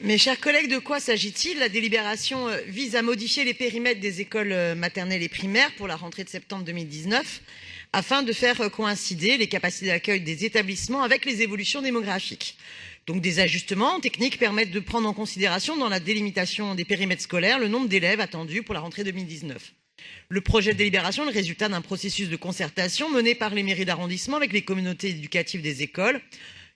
Mes chers collègues, de quoi s'agit-il? La délibération vise à modifier les périmètres des écoles maternelles et primaires pour la rentrée de septembre 2019 afin de faire coïncider les capacités d'accueil des établissements avec les évolutions démographiques. Donc des ajustements techniques permettent de prendre en considération dans la délimitation des périmètres scolaires le nombre d'élèves attendus pour la rentrée 2019. Le projet de délibération est le résultat d'un processus de concertation mené par les mairies d'arrondissement avec les communautés éducatives des écoles,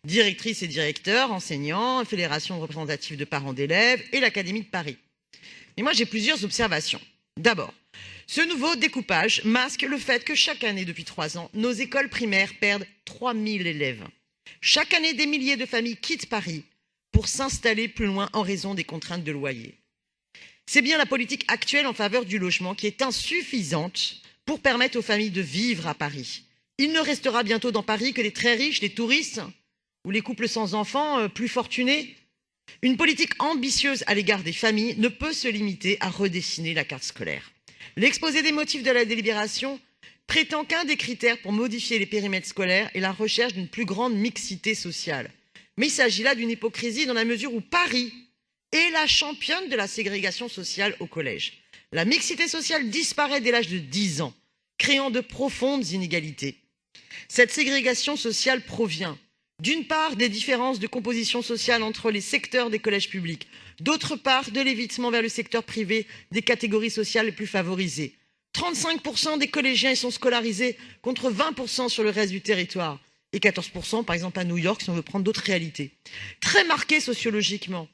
directrices et directeurs, enseignants, fédération représentative de parents d'élèves et l'Académie de Paris. Et moi, j'ai plusieurs observations. D'abord, ce nouveau découpage masque le fait que chaque année, depuis 3 ans, nos écoles primaires perdent 3000 élèves. Chaque année, des milliers de familles quittent Paris pour s'installer plus loin en raison des contraintes de loyer. C'est bien la politique actuelle en faveur du logement qui est insuffisante pour permettre aux familles de vivre à Paris. Il ne restera bientôt dans Paris que les très riches, les touristes ou les couples sans enfants plus fortunés. Une politique ambitieuse à l'égard des familles ne peut se limiter à redessiner la carte scolaire. L'exposé des motifs de la délibération prétend qu'un des critères pour modifier les périmètres scolaires est la recherche d'une plus grande mixité sociale. Mais il s'agit là d'une hypocrisie dans la mesure où Paris est la championne de la ségrégation sociale au collège. La mixité sociale disparaît dès l'âge de 10 ans, créant de profondes inégalités. Cette ségrégation sociale provient d'une part des différences de composition sociale entre les secteurs des collèges publics, d'autre part de l'évitement vers le secteur privé des catégories sociales les plus favorisées. 35% des collégiens y sont scolarisés contre 20% sur le reste du territoire et 14% par exemple à New York si on veut prendre d'autres réalités. Très marqué sociologiquement,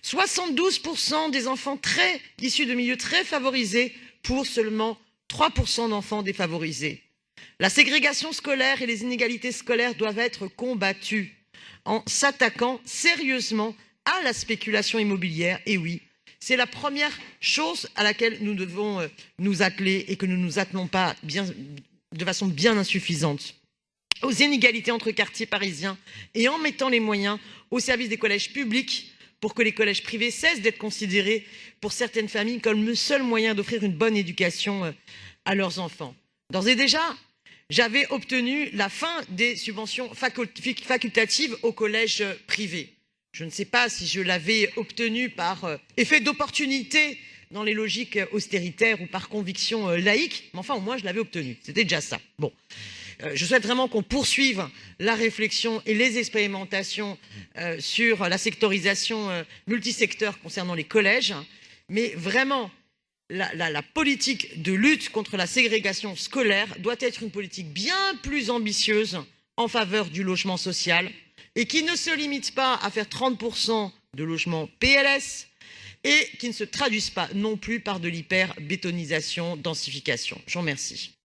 72% des enfants issus de milieux très favorisés pour seulement 3% d'enfants défavorisés. La ségrégation scolaire et les inégalités scolaires doivent être combattues en s'attaquant sérieusement à la spéculation immobilière. Et oui, c'est la première chose à laquelle nous devons nous atteler et que nous ne nous attelons pas de façon bien insuffisante. Aux inégalités entre quartiers parisiens et en mettant les moyens au service des collèges publics pour que les collèges privés cessent d'être considérés pour certaines familles comme le seul moyen d'offrir une bonne éducation à leurs enfants. D'ores et déjà, j'avais obtenu la fin des subventions facultatives aux collèges privés. Je ne sais pas si je l'avais obtenu par effet d'opportunité dans les logiques austéritaires ou par conviction laïque, mais enfin au moins je l'avais obtenu. C'était déjà ça. Bon. Je souhaite vraiment qu'on poursuive la réflexion et les expérimentations sur la sectorisation multisecteur concernant les collèges, mais vraiment la politique de lutte contre la ségrégation scolaire doit être une politique bien plus ambitieuse en faveur du logement social et qui ne se limite pas à faire 30% de logements PLS et qui ne se traduise pas non plus par de l'hyper-bétonisation, densification. Je vous remercie.